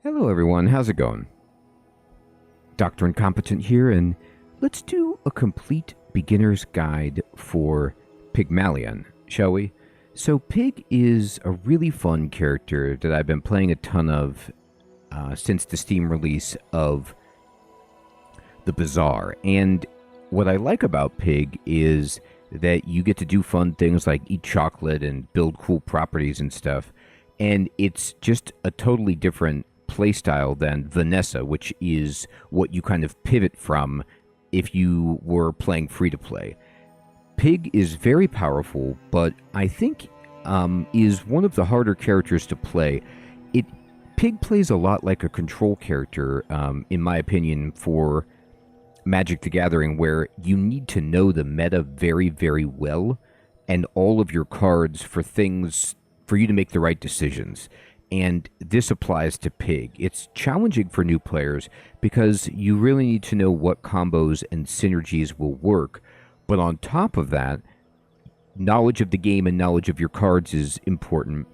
Hello everyone, how's it going? Dr. Incompetent here, and let's do a complete beginner's guide for Pygmalien, shall we? So Pig is a really fun character that I've been playing a ton of since the Steam release of the Bazaar, and what I like about Pig is that you get to do fun things like eat chocolate and build cool properties and stuff, and it's just a totally different playstyle than Vanessa, which is what you kind of pivot from if you were playing free-to-play. Pig is very powerful, but I think is one of the harder characters to play. Pig plays a lot like a control character, in my opinion, for Magic the Gathering, where you need to know the meta very, very well and all of your cards for you to make the right decisions. And this applies to Pig. It's challenging for new players because you really need to know what combos and synergies will work. But on top of that, knowledge of the game and knowledge of your cards is important.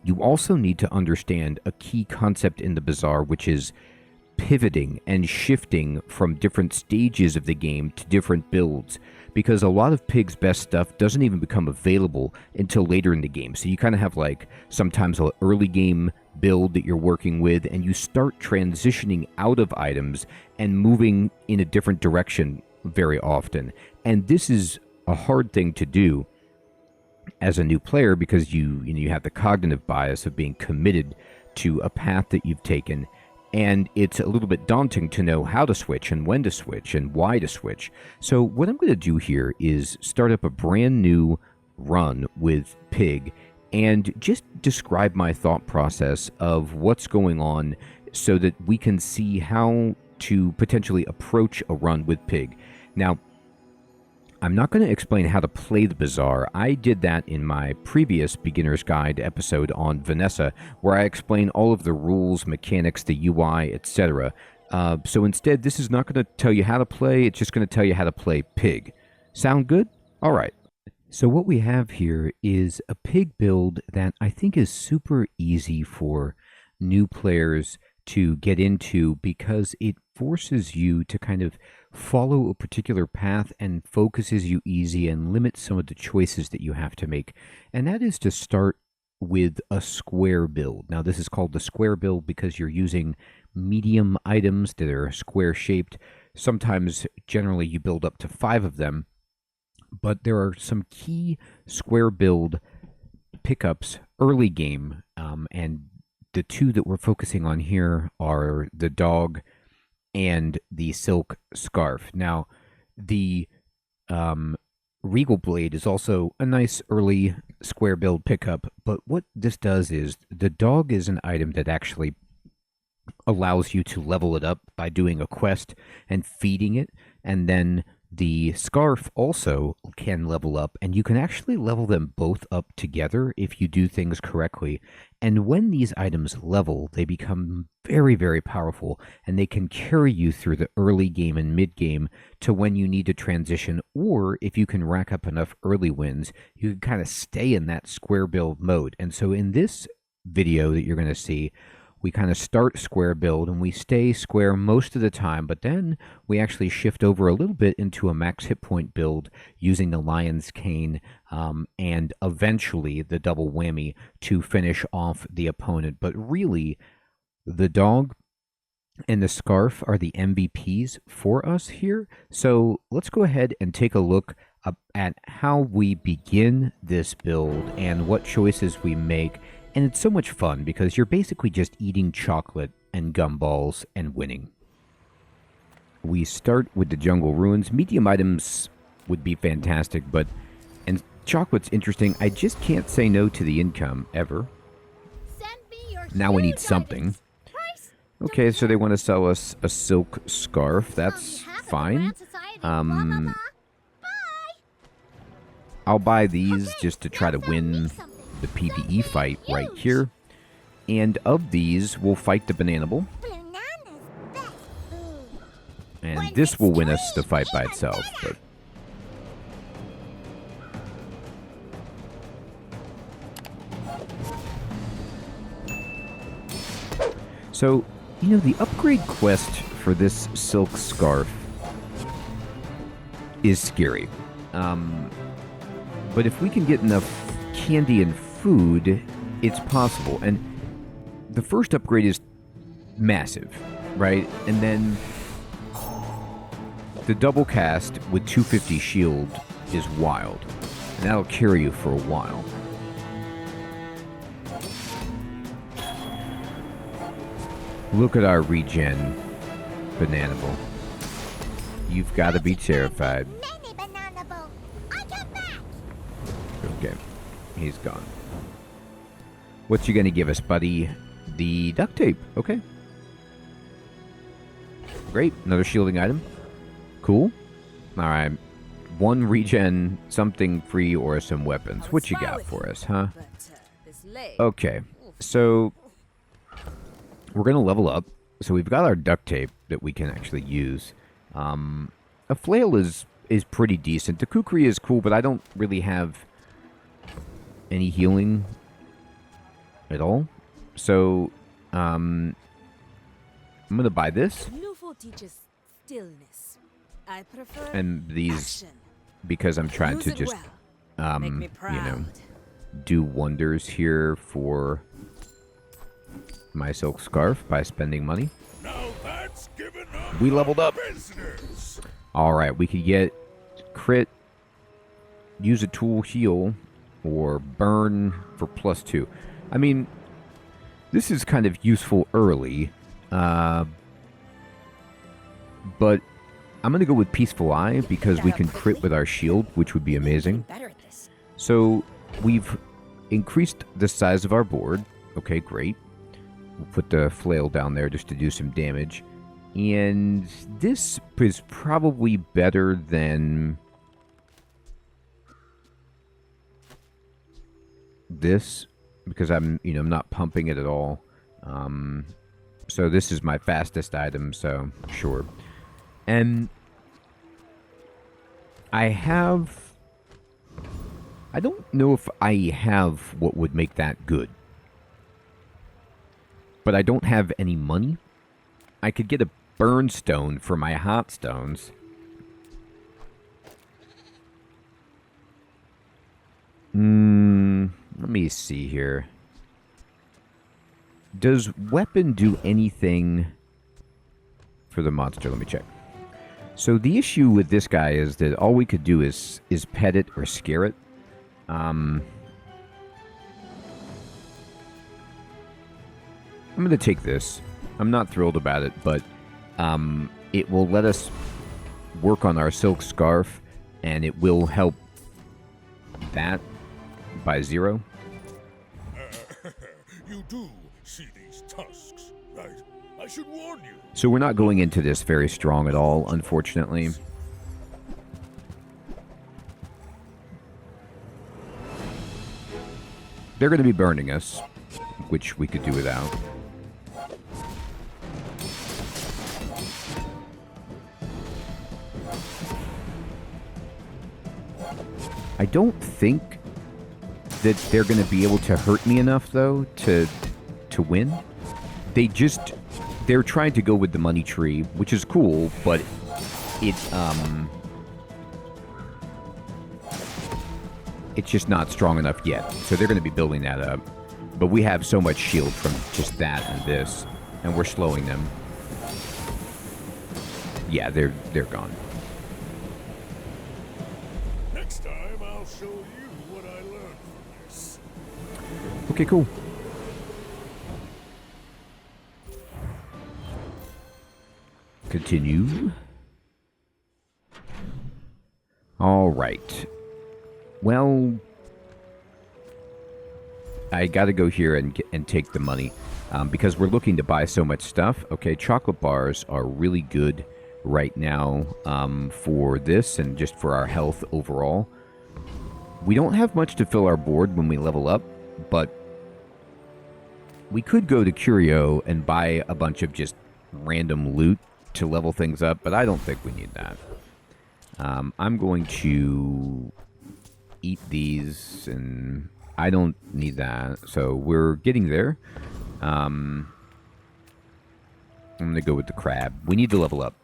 You also need to understand a key concept in the Bazaar, which is pivoting and shifting from different stages of the game to different builds, because a lot of Pig's best stuff doesn't even become available until later in the game. So you kind of have like sometimes an early game build that you're working with, and you start transitioning out of items and moving in a different direction very often. And this is a hard thing to do as a new player because you have the cognitive bias of being committed to a path that you've taken. And it's a little bit daunting to know how to switch and when to switch and why to switch. So what I'm going to do here is start up a brand new run with Pig and just describe my thought process of what's going on so that we can see how to potentially approach a run with Pig. Now, I'm not going to explain how to play the Bazaar. I did that in my previous Beginner's Guide episode on Vanessa, where I explain all of the rules, mechanics, the UI, etc. So instead, this is not going to tell you how to play, it's just going to tell you how to play Pig. Sound good? All right. So what we have here is a Pig build that I think is super easy for new players to get into because it forces you to kind of follow a particular path and focuses you easy and limits some of the choices that you have to make. And that is to start with a square build. Now, this is called the square build because you're using medium items that are square shaped. Sometimes, generally, you build up to 5 of them, but there are some key square build pickups early game, and the 2 that we're focusing on here are the dog and the silk scarf. Now, the Regal Blade is also a nice early square build pickup, but what this does is the dog is an item that actually allows you to level it up by doing a quest and feeding it, and then the scarf also can level up, and you can actually level them both up together if you do things correctly. And when these items level, they become very, very powerful, and they can carry you through the early game and mid game to when you need to transition, or if you can rack up enough early wins, you can kind of stay in that square build mode. And so in this video that you're going to see, we kind of start square build and we stay square most of the time, but then we actually shift over a little bit into a max hit point build using the lion's cane and eventually the double whammy to finish off the opponent. But really, the dog and the scarf are the MVPs for us here. So let's go ahead and take a look at how we begin this build and what choices we make. And it's so much fun because you're basically just eating chocolate and gumballs and winning. We start with the jungle ruins. Medium items would be fantastic, and chocolate's interesting. I just can't say no to the income, ever. Now we need something. Okay, so they want to sell us a silk scarf. That's fine. I'll buy these just to try to win the PvE fight right here. And of these, we'll fight the Bananable. And this will win us the fight by itself. But So, you know, the upgrade quest for this silk scarf is scary. But if we can get enough candy and food, it's possible. And the first upgrade is massive, right? And then the double cast with 250 shield is wild. And that'll carry you for a while. Look at our regen, Bananable. You've got to be terrified. Okay, he's gone. What you gonna give us, buddy? The duct tape. Okay. Great. Another shielding item. Cool. Alright. One regen, something free, or some weapons. What you got for us, huh? Okay. So, we're gonna level up. So we've got our duct tape that we can actually use. A flail is pretty decent. The kukri is cool, but I don't really have any healing at all. So, I'm gonna buy this. I prefer and these action. Because I'm trying to just, you know, do wonders here for my silk scarf by spending money. Now that's given up We leveled up. business. All right, we could get crit, use a tool, heal, or burn for +2. I mean, this is kind of useful early, but I'm going to go with Peaceful Eye because we can crit with our shield, which would be amazing. So we've increased the size of our board. Okay, great. We'll put the flail down there just to do some damage. And this is probably better than this because I'm not pumping it at all. So this is my fastest item, so sure. And I don't know if I have what would make that good. But I don't have any money. I could get a burnstone for my hot stones. Let me see here. Does weapon do anything for the monster? Let me check. So the issue with this guy is that all we could do is pet it or scare it. I'm going to take this. I'm not thrilled about it, but it will let us work on our silk scarf, and it will help that by 0. You do see these tusks, right? I should warn you. So we're not going into this very strong at all, unfortunately. They're going to be burning us, which we could do without. I don't think that they're going to be able to hurt me enough, though, to win. They're trying to go with the money tree, which is cool, but it's just not strong enough yet. So they're going to be building that up. But we have so much shield from just that and this, and we're slowing them. Yeah, they're gone. Next time I'll show you what I learned from this. Okay, cool. Continue. All right. Well, I got to go here and take the money because we're looking to buy so much stuff. Okay, chocolate bars are really good right now for this and just for our health overall. We don't have much to fill our board when we level up, but we could go to Curio and buy a bunch of just random loot to level things up, but I don't think we need that. I'm going to eat these, and I don't need that, so we're getting there. I'm going to go with the crab. We need to level up.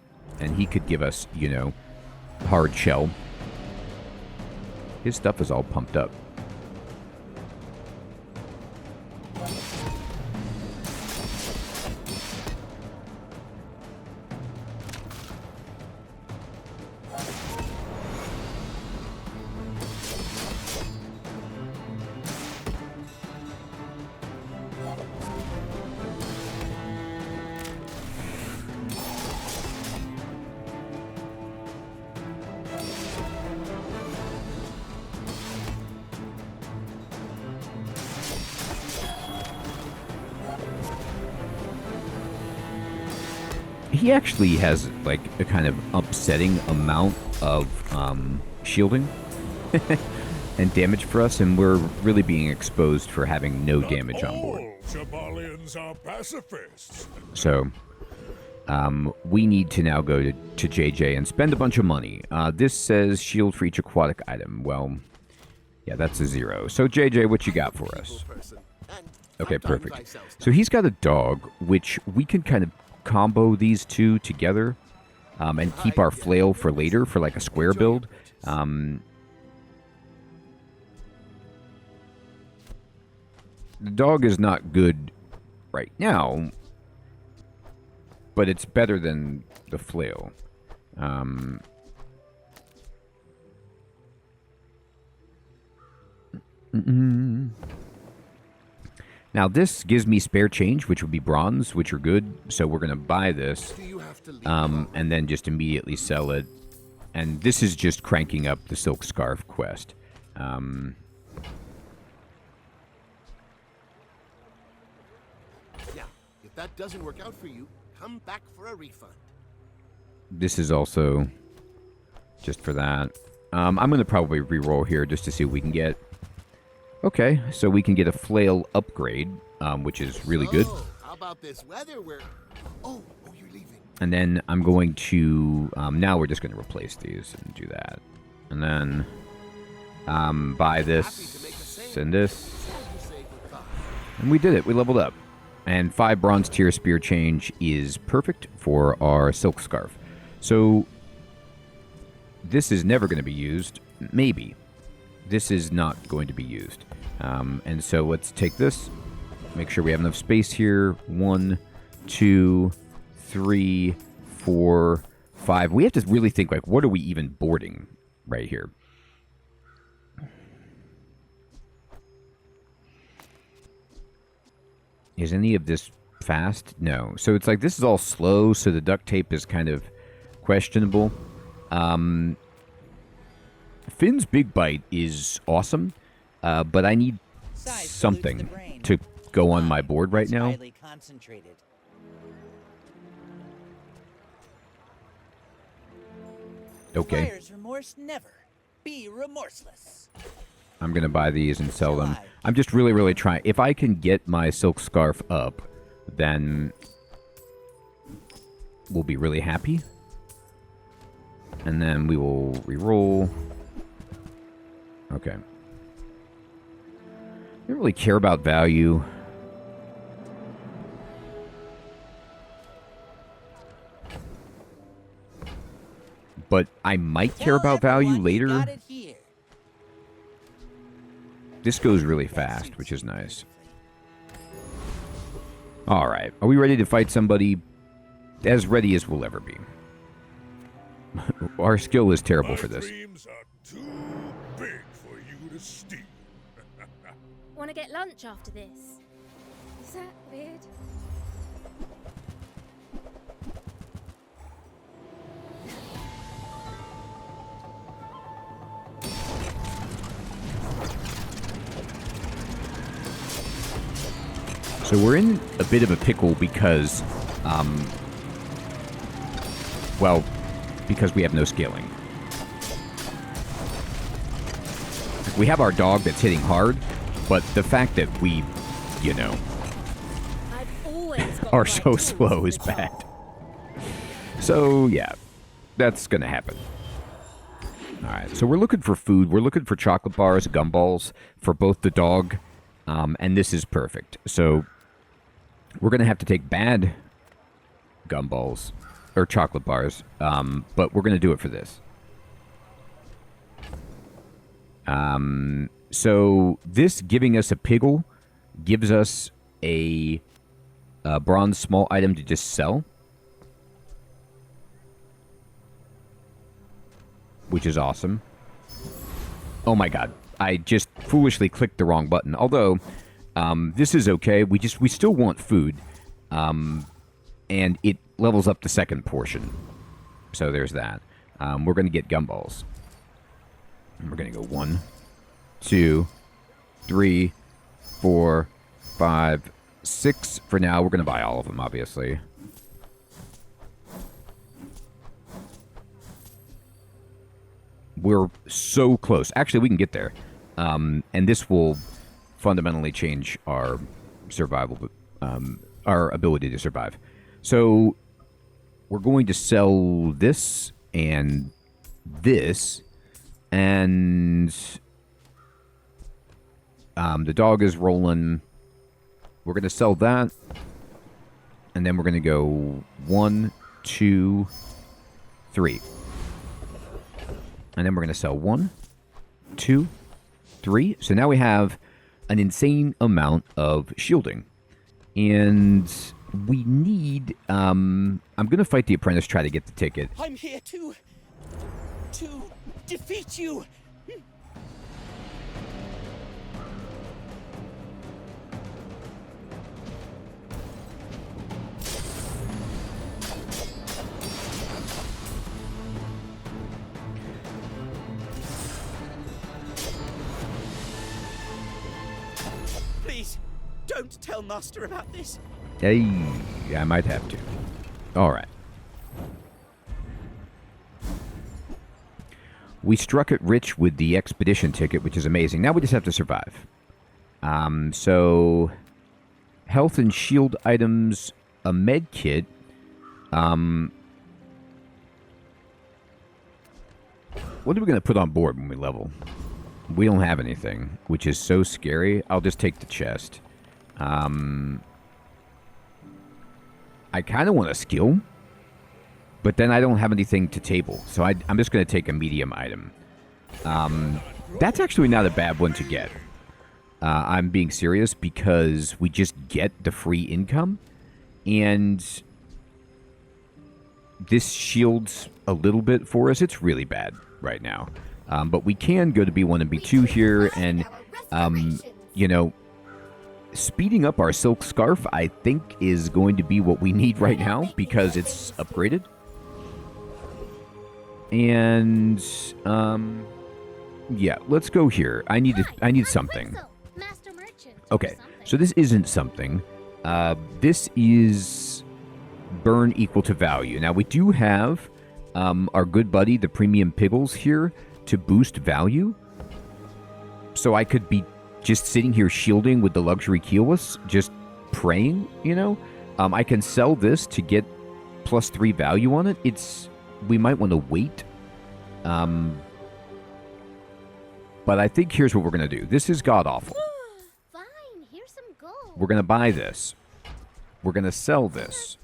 And he could give us, you know, hard shell. His stuff is all pumped up. He actually has, like, a kind of upsetting amount of shielding and damage for us, and we're really being exposed for having no damage on board. Pygmaliens are pacifists. So, we need to now go to JJ and spend a bunch of money. This says shield for each aquatic item. Well, yeah, that's a 0. So, JJ, what you got for us? Okay, perfect. So he's got a dog, which we can kind of combo these two together and keep our flail for later for like a square build. The dog is not good right now, but it's better than the flail. Now, this gives me spare change, which would be bronze, which are good. So we're going to buy this and then just immediately sell it. And this is just cranking up the Silk Scarf quest. Yeah, if that doesn't work out for you, come back for a refund. This is also just for that. I'm going to probably re-roll here just to see what we can get. Okay, so we can get a flail upgrade, which is really good. How about this weather where... Oh, you're leaving. And then I'm going to... now we're just going to replace these and do that. And then buy this and this. And we did it. We leveled up. And 5 bronze tier spear change is perfect for our silk scarf. So this is never going to be used. Maybe. This is not going to be used. And so let's take this. Make sure we have enough space here. 1, 2, 3, 4, 5. We have to really think, like, what are we even boarding right here? Is any of this fast? No. So it's like this is all slow, so the duct tape is kind of questionable. Finn's Big Bite is awesome, but I need something to go on my board right now. Okay. Remorse never. Be remorseless. I'm going to buy these and sell them. I'm just really, really trying. If I can get my silk scarf up, then we'll be really happy. And then we will re-roll. Okay. I don't really care about value. But I might care about value later. This goes really fast, which is nice. Alright, are we ready to fight somebody? As ready as we'll ever be. Our skill is terrible for this. Dreams are too big for you to steal. Want to get lunch after this? Is that weird? So we're in a bit of a pickle because, well, because we have no scaling. We have our dog that's hitting hard, but the fact that we, you know, are so slow is bad. So, yeah, that's going to happen. All right, so we're looking for food. We're looking for chocolate bars, gumballs for both the dog, and this is perfect. So we're going to have to take bad gumballs or chocolate bars, but we're going to do it for this. So this giving us a Piggle gives us a bronze small item to just sell, which is awesome. Oh my god, I just foolishly clicked the wrong button. Although this is okay. We still want food, and it levels up the second portion. So there's that. We're going to get gumballs. And we're going to go 1, 2, 3, 4, 5, 6. For now, we're going to buy all of them, obviously. We're so close. Actually, we can get there. And this will fundamentally change our survival, our ability to survive. So we're going to sell this and this. And the dog is rolling. We're going to sell that. And then we're going to go 1, 2, 3. And then we're going to sell 1, 2, 3. So now we have an insane amount of shielding. And we need... I'm going to fight the apprentice, try to get the ticket. I'm here to defeat you. Please, don't tell Master about this. Hey, I might have to. All right. We struck it rich with the expedition ticket, which is amazing. Now we just have to survive. So, health and shield items, a med kit. What are we going to put on board when we level? We don't have anything, which is so scary. I'll just take the chest. I kind of want a skill, but then I don't have anything to table. So I'm just going to take a medium item. That's actually not a bad one to get. I'm being serious because we just get the free income. And this shields a little bit for us. It's really bad right now. But we can go to B1 and B2 here. And, you know, speeding up our silk scarf, I think, is going to be what we need right now because it's upgraded. And, yeah, let's go here. I need something. Okay, so this isn't something. This is burn equal to value. Now, we do have our good buddy, the premium Piggles, here to boost value. So I could be just sitting here shielding with the luxury keyless, just praying, you know? I can sell this to get +3 value on it. We might want to wait. But I think here's what we're going to do. This is god-awful. Fine, here's some gold. We're going to buy this. We're going to sell this.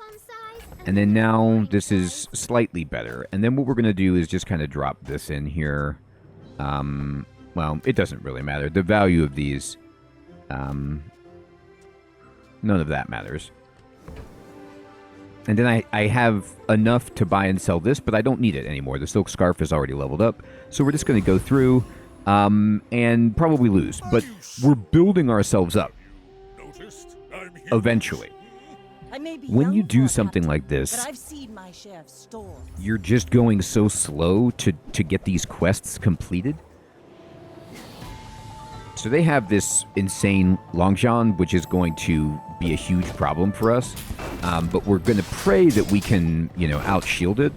And then now this is slightly better. And then what we're going to do is just kind of drop this in here. Well, it doesn't really matter. The value of these, none of that matters. And then I have enough to buy and sell this, but I don't need it anymore. The silk scarf is already leveled up. So we're just going to go through and probably lose. But we're building ourselves up eventually. When you do something like this, you're just going so slow to get these quests completed. So they have this insane Long John, which is going to be a huge problem for us. But we're going to pray that we can, you know, out-shield it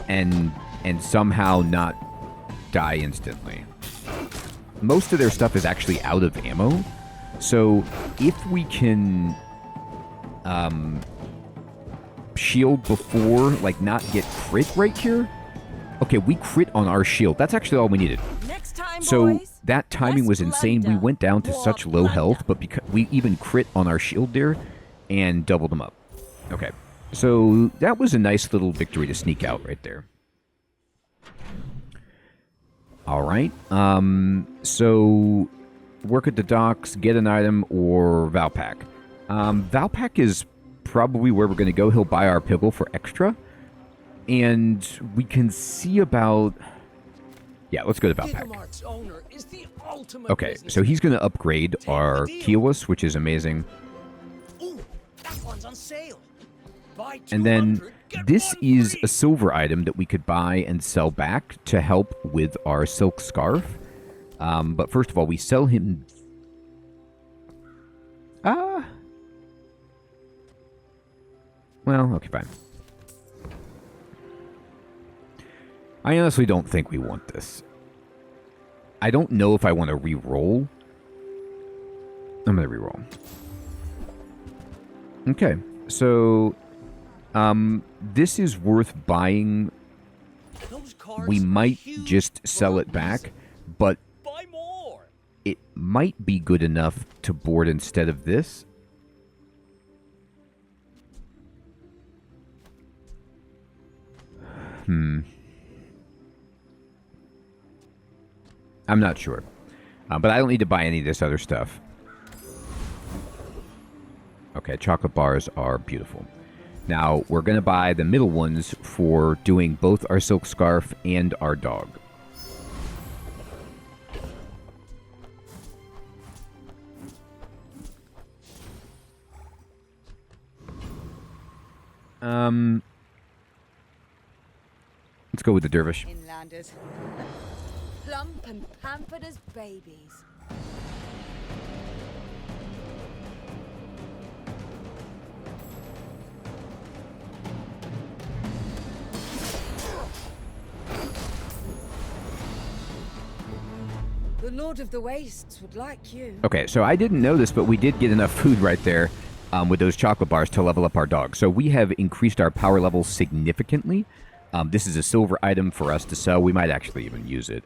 and somehow not die instantly. Most of their stuff is actually out of ammo. So if we can shield before, like, not get crit right here. Okay, we crit on our shield. That's actually all we needed. Next time, So boys, that timing was insane. We went down to such low health, but because we even crit on our shield there and doubled them up. Okay, So that was a nice little victory to sneak out right there. All right. So work at the docks, get an item, or Valpak. Valpak is probably where we're going to go. He'll buy our pickle for extra. And we can see about... Yeah, let's go to Valpak. Okay, so he's going to upgrade our Kiwas, which is amazing. Ooh, that one's on sale. Buy And then 200, this get one is free. a silver item that we could buy and sell back to help with our silk scarf. But first of all, we sell him... Well, okay, fine. I honestly don't think we want this. I don't know if I want to re-roll. I'm going to re-roll. Okay, so... this is worth buying. Those cards We are might huge just sell it burdens. back, but Buy more. it might be good enough to board instead of this. I'm not sure. But I don't need to buy any of this other stuff. Okay, chocolate bars are beautiful. Now, we're going to buy the middle ones for doing both our silk scarf and our dog. Let's go with the dervish. Inlanders. Plump and pampered as babies. The Lord of the Wastes would like you. Okay, so I didn't know this, but we did get enough food right there with those chocolate bars to level up our dog. So we have increased our power level significantly. This is a silver item for us to sell. We might actually even use it.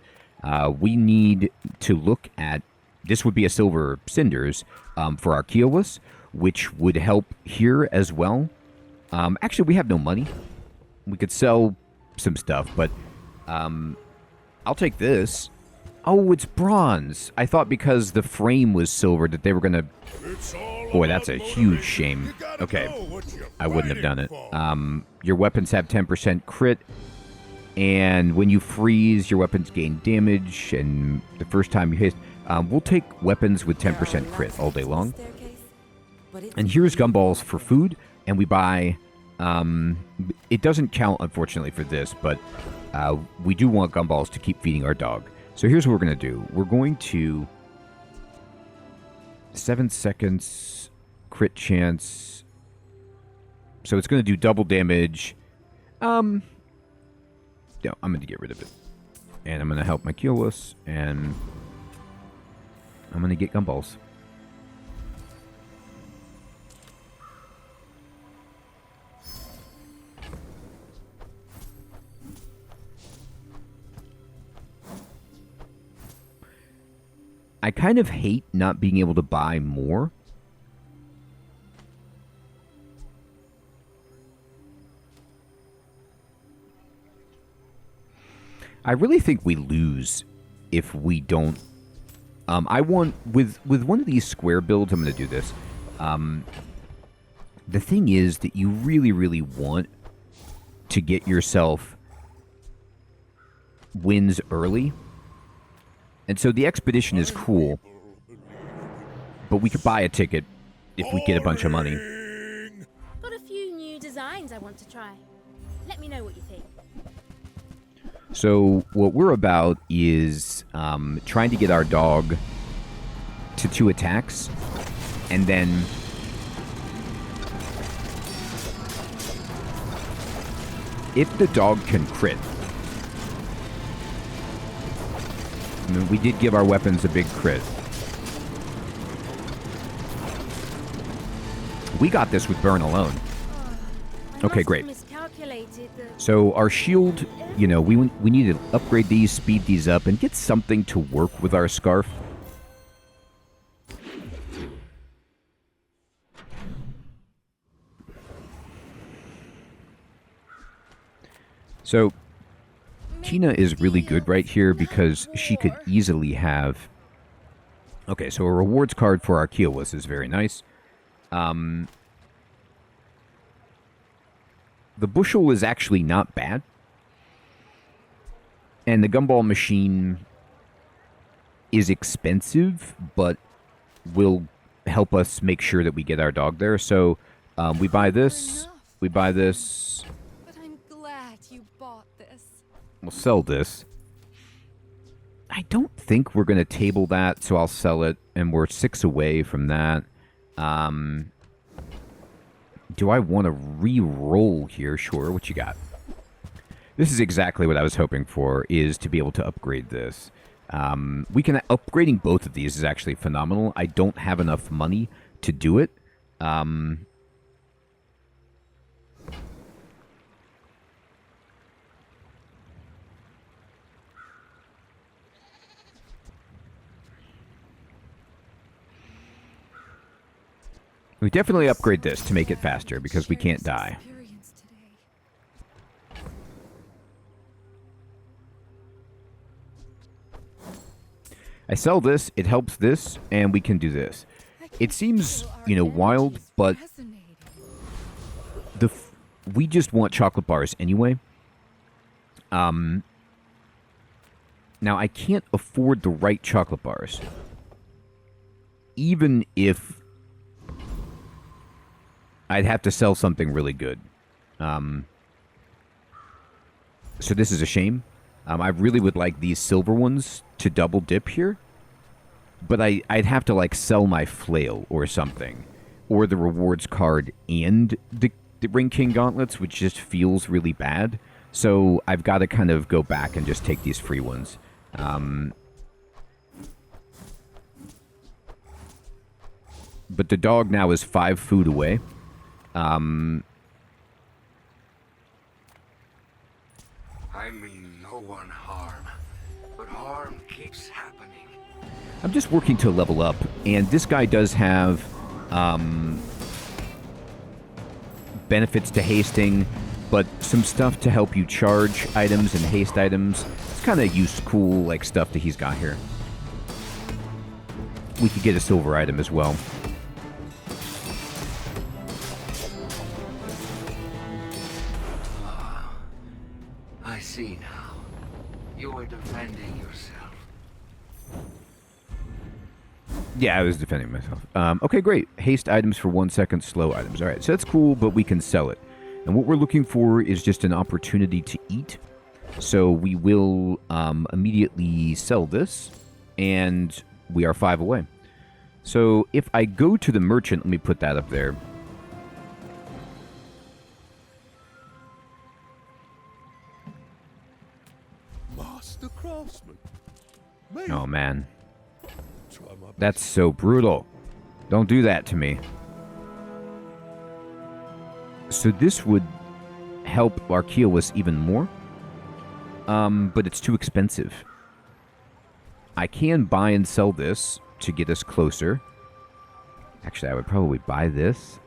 We need to look at... This would be a silver cinders for our Kiowus, which would help here as well. Actually, we have no money. We could sell some stuff, but I'll take this. Oh, it's bronze. I thought because the frame was silver that they were going to... Boy, that's a huge shame. Okay, I wouldn't have done it. Your weapons have 10% crit, and when you freeze, your weapons gain damage, and the first time you hit... we'll take weapons with 10% crit all day long. And here's gumballs for food, and we buy... it doesn't count, unfortunately, for this, but we do want gumballs to keep feeding our dog. So here's what we're going to do. We're going to... 7 seconds, crit chance. So it's going to do double damage. No, I'm going to get rid of it. And I'm going to help my Kiowus, and I'm going to get gumballs. I kind of hate not being able to buy more. I really think we lose if we don't. I want with one of these square builds. I'm going to do this. The thing is that you really, really want to get yourself wins early. And so the expedition is cool, but we could buy a ticket if we get a bunch of money. Got a few new designs I want to try. Let me know what you think. So what we're about is trying to get our dog to 2 attacks, and then if the dog can crit, I mean, we did give our weapons a big crit. We got this with burn alone. Okay, great. So our shield, you know, we need to upgrade these, speed these up, and get something to work with our scarf. So Tina is really good right here because she could easily have... Okay, so a rewards card for our Kiowas is very nice. The bushel is actually not bad. And the gumball machine is expensive, but will help us make sure that we get our dog there. So we buy this, we buy this. But I'm glad you bought this. We'll sell this. I don't think we're going to table that, so I'll sell it, and we're 6 away from that. Do I want to re-roll here? Sure, what you got? This is exactly what I was hoping for, is to be able to upgrade this. Upgrading both of these is actually phenomenal. I don't have enough money to do it. We definitely upgrade this to make it faster because we can't die. Experience today. I sell this, it helps this, and we can do this. It seems, wild, but we just want chocolate bars anyway. Now, I can't afford the right chocolate bars. Even if I'd have to sell something really good. So this is a shame. I really would like these silver ones to double dip here. But I'd have to, sell my flail or something. Or the rewards card and the Ring King gauntlets, which just feels really bad. So I've got to kind of go back and just take these free ones. But the dog now is 5 food away. I mean no one harm, but harm keeps happening. I'm just working to level up, and this guy does have benefits to hasting, but some stuff to help you charge items and haste items. It's kind of cool stuff that he's got here. We could get a silver item as well. I see now. You were defending yourself. Yeah, I was defending myself. Okay, great. Haste items for 1 second, slow items. All right, so that's cool, but we can sell it. And what we're looking for is just an opportunity to eat. So we will immediately sell this, and we are 5 away. So if I go to the merchant, let me put that up there. Master craftsman. Oh, man. Try my best. That's so brutal. Don't do that to me. So this would help our Kiowas even more. But it's too expensive. I can buy and sell this to get us closer. Actually, I would probably buy this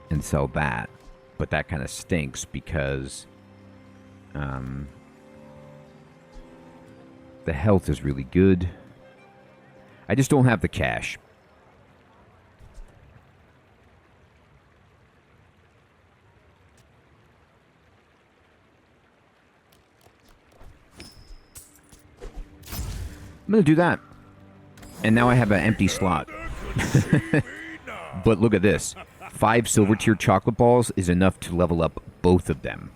and sell that. But that kind of stinks because the health is really good. I just don't have the cash. I'm going to do that. And now I have an empty slot. But look at this. 5 silver tier chocolate balls is enough to level up both of them.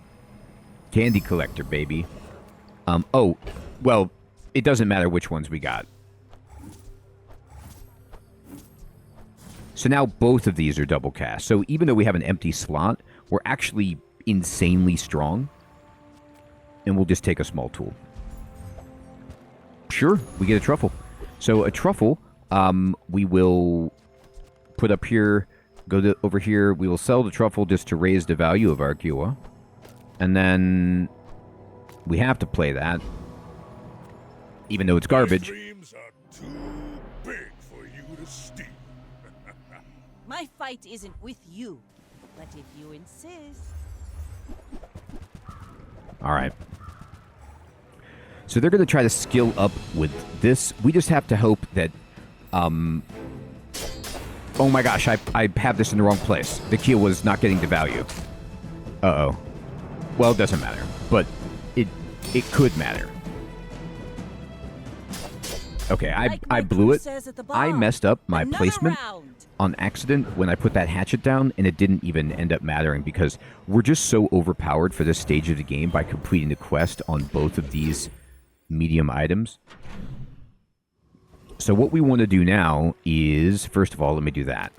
Candy collector, baby. Oh, well, it doesn't matter which ones we got. So now both of these are double cast. So even though we have an empty slot, we're actually insanely strong. And we'll just take a small tool. Sure, we get a truffle. So a truffle, we will put up here, over here. We will sell the truffle just to raise the value of our Kiowa. And then we have to play that. Even though it's garbage. Dreams are too big for you to steal. My fight isn't with you, but if you insist. All right. So they're going to try to skill up with this. We just have to hope that... oh my gosh, I have this in the wrong place. The keel was not getting the value. Uh-oh. Well, it doesn't matter. But it could matter. Okay, I blew it. I messed up my placement on accident when I put that hatchet down, and it didn't even end up mattering because we're just so overpowered for this stage of the game by completing the quest on both of these medium items. So what we want to do now is, first of all, let me do that.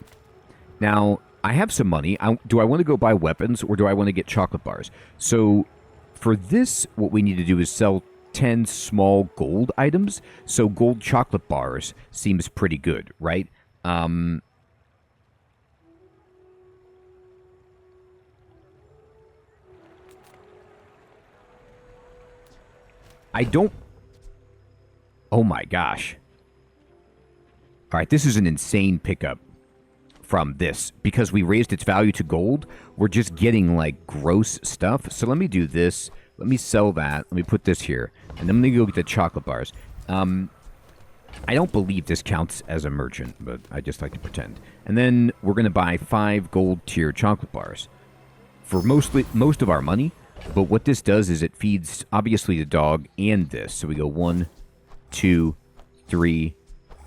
Now, I have some money. Do I want to go buy weapons, or do I want to get chocolate bars? So for this, what we need to do is sell 10 small gold items. So gold chocolate bars seems pretty good, right? I don't... Oh my gosh. Alright, this is an insane pickup from this. Because we raised its value to gold, we're just getting, like, gross stuff. So let me do this. Let me sell that. Let me put this here. And then I'm going to go get the chocolate bars. I don't believe this counts as a merchant, but I just like to pretend. And then we're going to buy 5 gold tier chocolate bars for most of our money. But what this does is it feeds, obviously, the dog and this. So we go 1, 2, 3,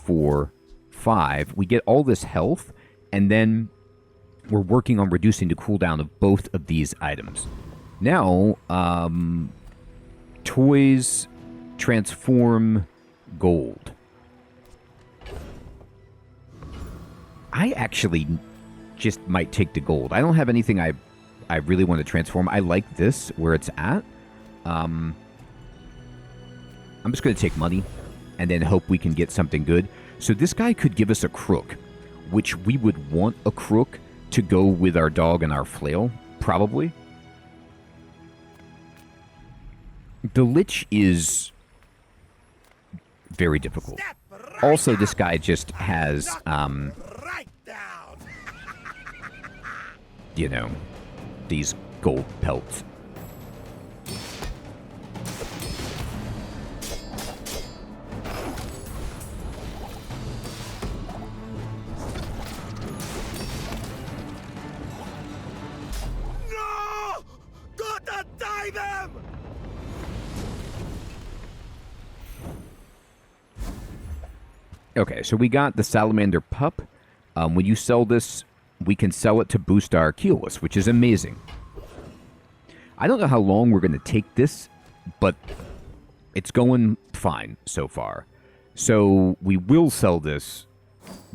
4, 5. We get all this health, and then we're working on reducing the cooldown of both of these items. Now, toys transform gold. I actually just might take the gold. I don't have anything I really want to transform. I like this, where it's at. I'm just going to take money and then hope we can get something good. So this guy could give us a crook, which we would want a crook to go with our dog and our flail, probably. The Lich is very difficult. Also, this guy just has, you know, these gold pelts. No! Gotta die them! Okay, so we got the Salamander Pup. When you sell this, we can sell it to boost our keyless, which is amazing. I don't know how long we're going to take this, but it's going fine so far. So we will sell this.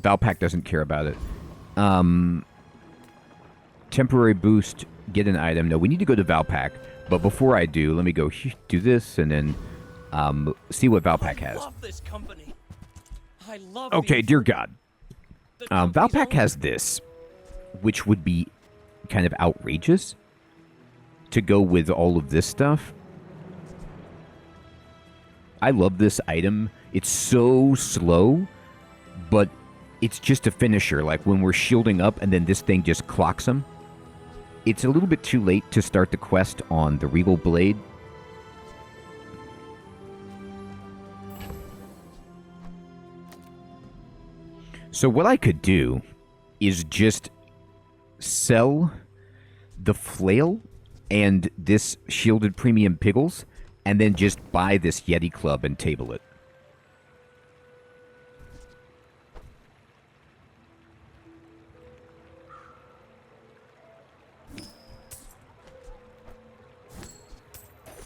Valpak doesn't care about it. Temporary boost, get an item. No, we need to go to Valpak. But before I do, let me go do this and then see what Valpak has. I love this company. I love Okay, dear God. Valpak has this, which would be kind of outrageous to go with all of this stuff. I love this item. It's so slow, but it's just a finisher. Like when we're shielding up and then this thing just clocks them. It's a little bit too late to start the quest on the Regal Blade. So what I could do is just sell the flail and this shielded premium piggles, and then just buy this Yeti club and table it.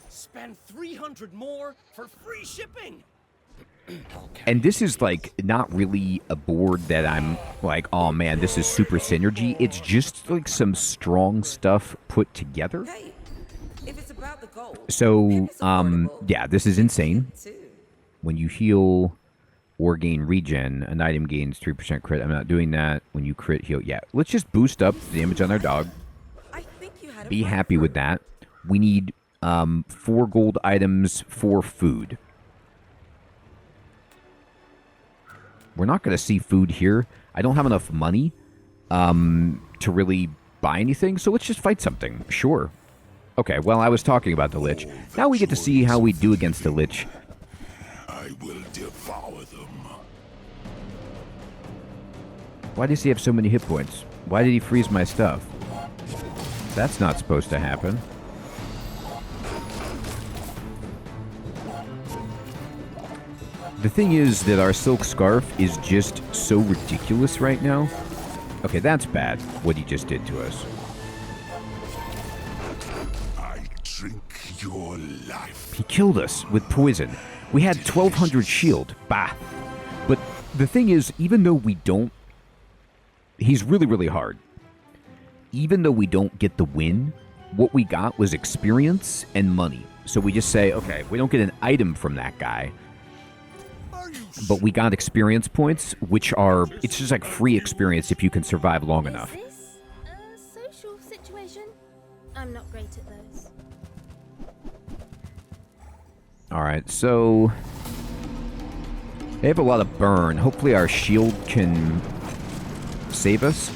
Spend 300 more for free shipping. And this is, like, not really a board that I'm like, oh man, this is super synergy. It's just, like, some strong stuff put together. Hey, if it's about the goal, So, yeah, this is insane. When you heal or gain regen, an item gains 3% crit. I'm not doing that. When you crit heal, yeah. Let's just boost up the damage on our dog. I think you had Be happy with that. We need 4 gold items for food. We're not going to see food here. I don't have enough money to really buy anything, so let's just fight something. Sure. Okay, well, I was talking about the Lich. Now we get to see how we do against the Lich. I will devour them. Why does he have so many hit points? Why did he freeze my stuff? That's not supposed to happen. The thing is that our silk scarf is just so ridiculous right now. Okay, that's bad, what he just did to us. I drink your life. He killed us with poison. We had 1200 shield. Bah. But the thing is, even though we don't... He's really, really hard. Even though we don't get the win, what we got was experience and money. So we just say, okay, we don't get an item from that guy, but we got experience points, which are... It's just like free experience if you can survive long enough. Is this a social situation? I'm not great at those. Alright, so... They have a lot of burn. Hopefully our shield can save us.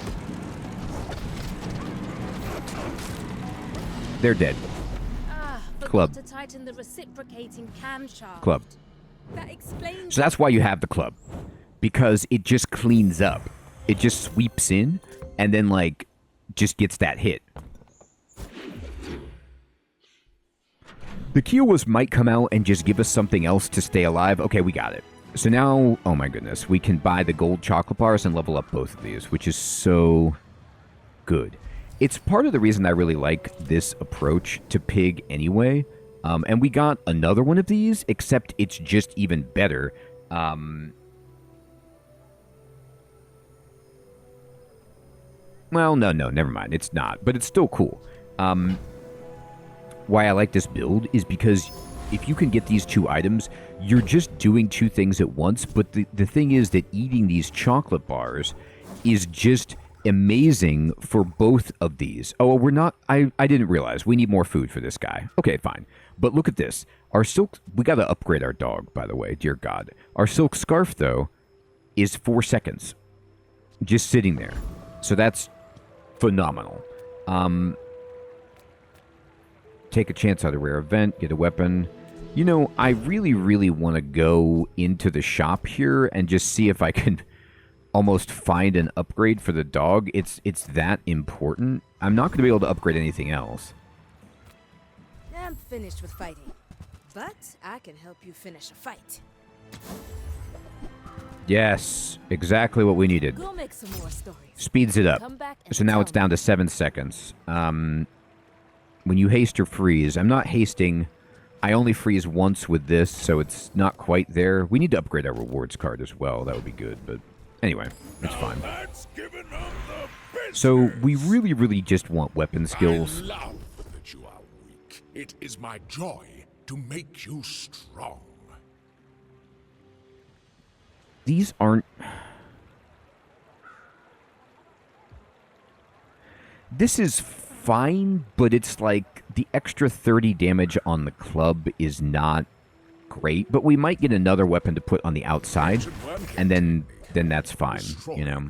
They're dead. Club. To tighten the reciprocating camshaft. Club. That explains. So that's why you have the club. Because it just cleans up. It just sweeps in and then, like, just gets that hit. The Kiowas might come out and just give us something else to stay alive. Okay, we got it. So now, oh my goodness, we can buy the gold chocolate bars and level up both of these, which is so good. It's part of the reason I really like this approach to Pig anyway. And we got another one of these, except it's just even better. Well, no, never mind. It's not, but it's still cool. Why I like this build is because if you can get these two items, you're just doing two things at once. But the thing is that eating these chocolate bars is just amazing for both of these. Oh, we're not... I didn't realize. We need more food for this guy. Okay, fine. But look at this. Our silk... We got to upgrade our dog, by the way. Dear God. Our silk scarf, though, is 4 seconds. Just sitting there. So that's phenomenal. Take a chance on a rare event. Get a weapon. You know, I really, really want to go into the shop here and just see if I can almost find an upgrade for the dog. It's that important. I'm not going to be able to upgrade anything else. I'm finished with fighting, but I can help you finish a fight. Yes, exactly what we needed. Go make some more stories. Speeds it up. Come back and So now it's down to 7 seconds. When you haste or freeze, I'm not hasting. I only freeze once with this, so it's not quite there. We need to upgrade our rewards card as well. That would be good, but anyway, it's fine. So we really, really just want weapon skills. I love that you are weak. It is my joy to make you strong. These aren't... This is fine, but it's like the extra 30 damage on the club is not great. But we might get another weapon to put on the outside, and then that's fine, you know.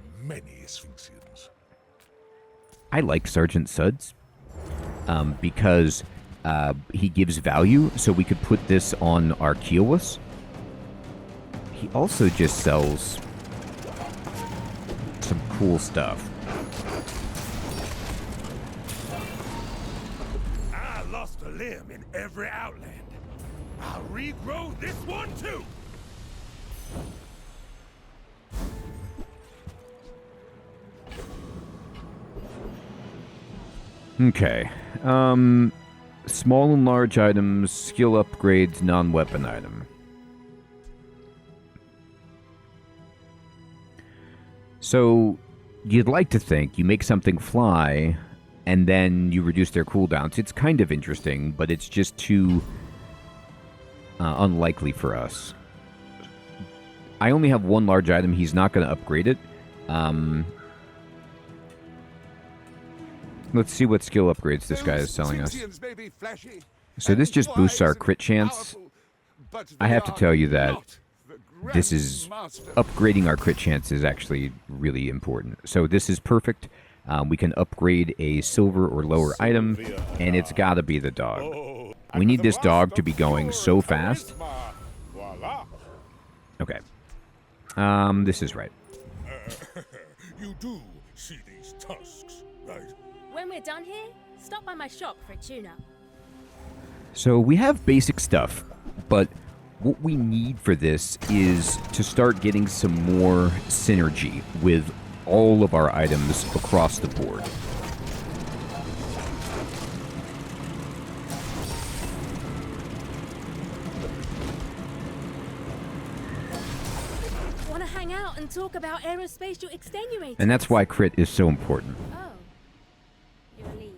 I like Sergeant Suds because he gives value, so we could put this on our Kiowas. He also just sells some cool stuff. I lost a limb in every outland. I'll regrow this one too. Okay. Small and large items, skill upgrades, non-weapon item. So, you'd like to think you make something fly, and then you reduce their cooldowns. It's kind of interesting, but it's just too unlikely for us. I only have one large item. He's not going to upgrade it. Let's see what skill upgrades this guy is selling us. So this just boosts our crit chance. I have to tell you that this is... Upgrading our crit chance is actually really important. So this is perfect. We can upgrade a silver or lower item, and it's got to be the dog. We need this dog to be going so fast. Okay. This is right. You do see these tusks, right? When we're done here, stop by my shop for a tune-up. So we have basic stuff, but what we need for this is to start getting some more synergy with all of our items across the board. Want to hang out and talk about aerospatial extenuators? And that's why crit is so important. Oh, you're leaving.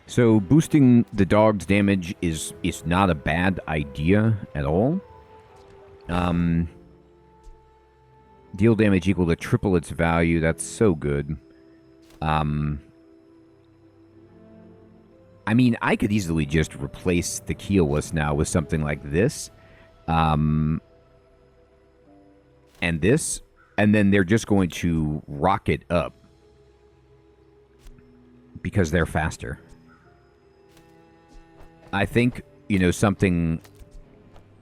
So boosting the dog's damage is not a bad idea at all. Deal damage equal to triple its value. That's so good. I mean, I could easily just replace the keelless now with something like this. And this. And then they're just going to rocket up. Because they're faster. I think, you know, something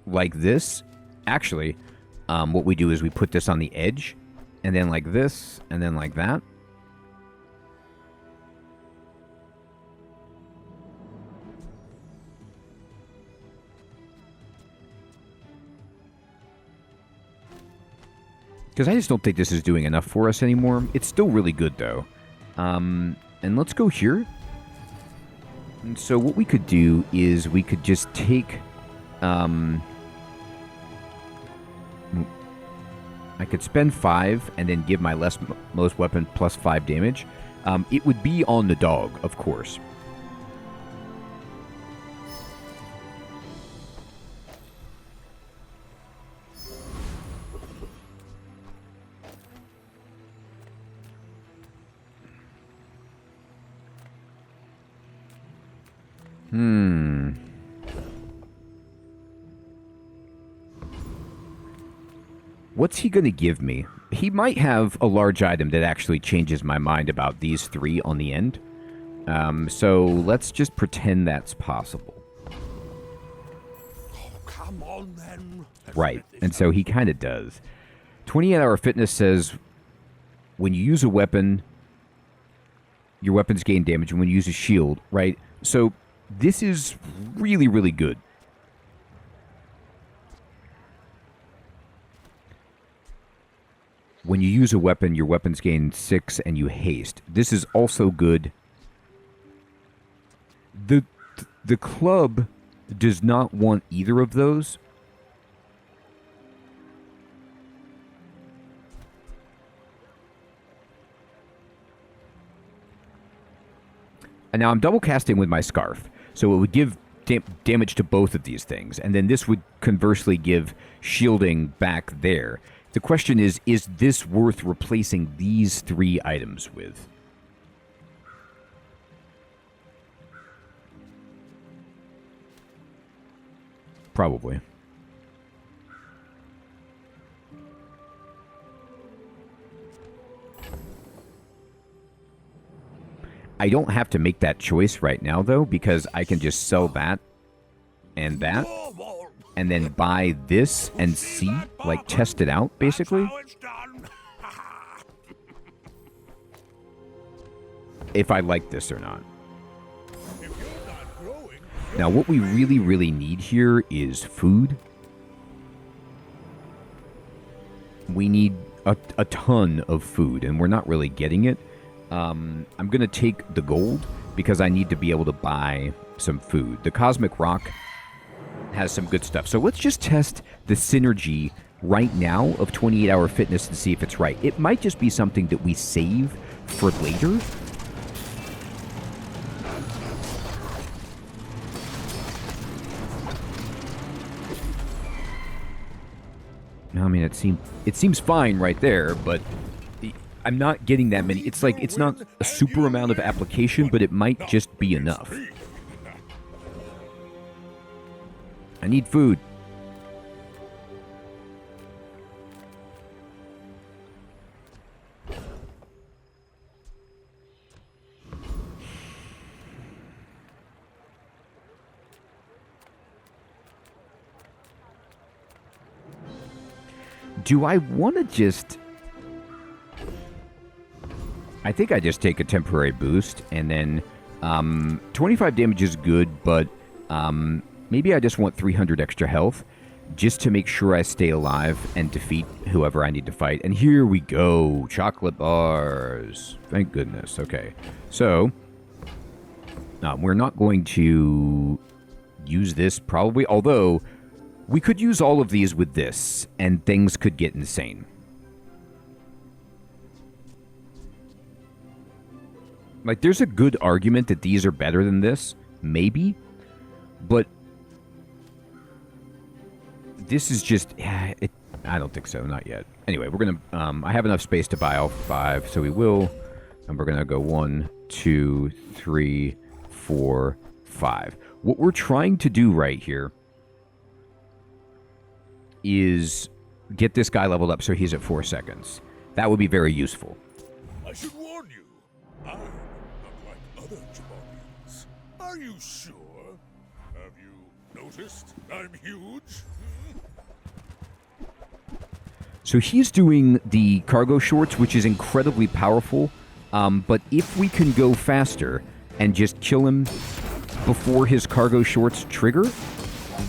like this. Actually, what we do is we put this on the edge. And then like this. And then like that. Because I just don't think this is doing enough for us anymore. It's still really good, though. And let's go here. And so what we could do is we could just take... I could spend 5 and then give my most weapon plus 5 damage. It would be on the dog, of course. What's he going to give me? He might have a large item that actually changes my mind about these 3 on the end. So let's just pretend that's possible. Oh, come on, then. Right, and so he kind of does. 28-hour fitness says when you use a weapon, your weapons gain damage, and when you use a shield, right? So this is really, really good. When you use a weapon, your weapons gain 6 and you haste. This is also good. The club does not want either of those. And now I'm double casting with my scarf. So it would give damage to both of these things. And then this would conversely give shielding back there. The question is this worth replacing these 3 items with? Probably. I don't have to make that choice right now, though, because I can just sell that and that. And then buy this and see, like, test it out, basically. If I like this or not. Now, what we really, really need here is food. We need a ton of food, and we're not really getting it. I'm going to take the gold, because I need to be able to buy some food. The Cosmic Rock has some good stuff. So let's just test the synergy right now of 28-hour fitness and see if it's right. It might just be something that we save for later. I mean, it seems fine right there, but I'm not getting that many. It's like, it's not a super amount of application, but it might just be enough. I need food. Do I want to just... I think I just take a temporary boost, and then 25 damage is good, but maybe I just want 300 extra health just to make sure I stay alive and defeat whoever I need to fight. And here we go. Chocolate bars. Thank goodness. Okay. So, we're not going to use this probably, although we could use all of these with this, and things could get insane. Like, there's a good argument that these are better than this, maybe, but this is just, I don't think so, not yet. Anyway, we're going to, I have enough space to buy all 5, so we will, and we're going to go 1, 2, 3, 4, 5. What we're trying to do right here is get this guy leveled up so he's at 4 seconds. That would be very useful. I should warn you, I'm not like other Pygmaliens. Are you sure? Have you noticed I'm huge? So he's doing the cargo shorts, which is incredibly powerful, but if we can go faster and just kill him before his cargo shorts trigger,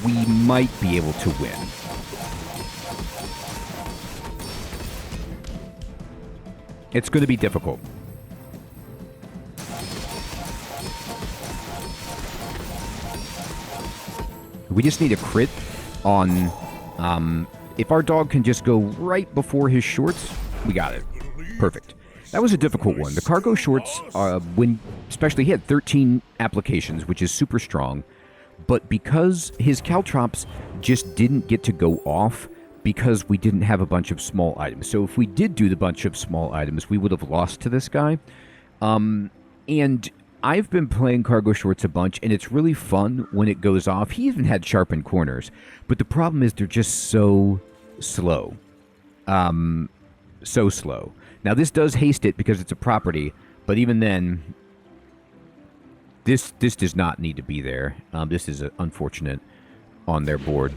we might be able to win. It's going to be difficult. We just need a crit on... if our dog can just go right before his shorts, we got it. Perfect. That was a difficult one. The cargo shorts, especially he had 13 applications, which is super strong. But because his caltrops just didn't get to go off, because we didn't have a bunch of small items. So if we did do the bunch of small items, we would have lost to this guy. And I've been playing cargo shorts a bunch, and it's really fun when it goes off. He even had sharpened corners. But the problem is they're just so slow. So slow. Now, this does haste it because it's a property, but even then, this does not need to be there. This is unfortunate on their board.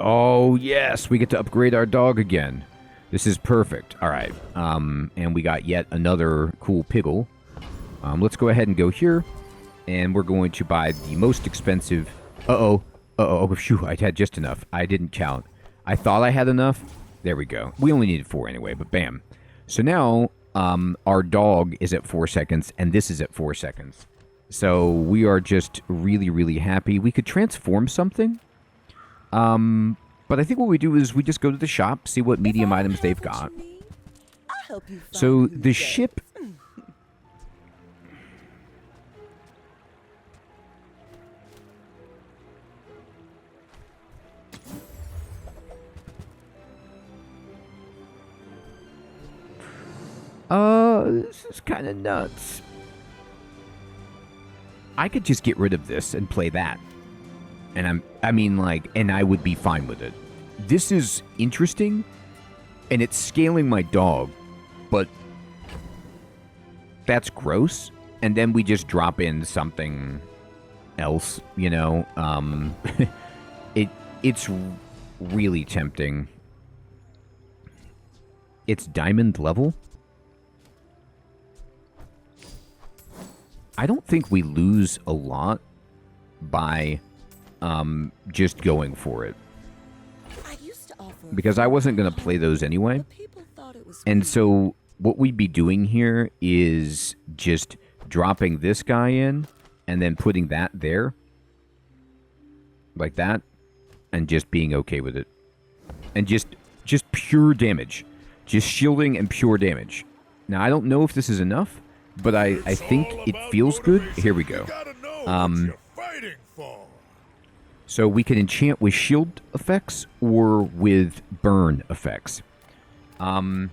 Oh, yes, we get to upgrade our dog again. This is perfect. All right. And we got yet another cool Pyggle. Let's go ahead and go here. And we're going to buy the most expensive... Uh-oh. Uh-oh. Phew, I had just enough. I didn't count. I thought I had enough. There we go. We only needed 4 anyway, but bam. So now, our dog is at 4 seconds, and this is at 4 seconds. So we are just really, really happy. We could transform something. But I think what we do is we just go to the shop, see what medium items they've got. So the ship... This is kind of nuts. I could just get rid of this and play that. And and I would be fine with it. This is interesting, and it's scaling my dog, but that's gross. And then we just drop in something else, you know? It's really tempting. It's diamond level? I don't think we lose a lot by just going for it. Because I wasn't going to play those anyway. And so what we'd be doing here is just dropping this guy in and then putting that there. Like that. And just being okay with it. And just pure damage. Just shielding and pure damage. Now, I don't know if this is enough. But I think it feels good. Here we go. So we can enchant with shield effects or with burn effects. That's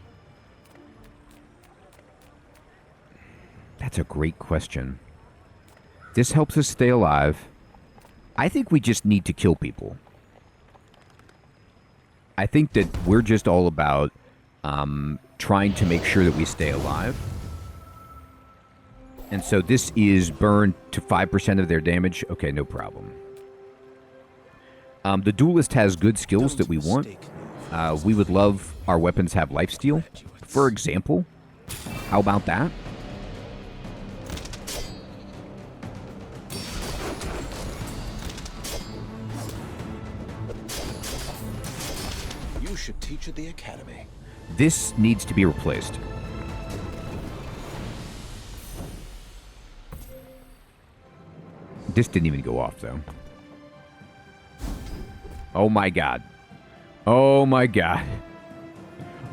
a great question. This helps us stay alive. I think we just need to kill people. I think that we're just all about trying to make sure that we stay alive. And so this is burn to 5% of their damage. Okay, no problem. The duelist has good skills that we want. We would love our weapons have lifesteal. For example, how about that? You should teach at the academy. This needs to be replaced. This didn't even go off, though. Oh my god. Oh my god.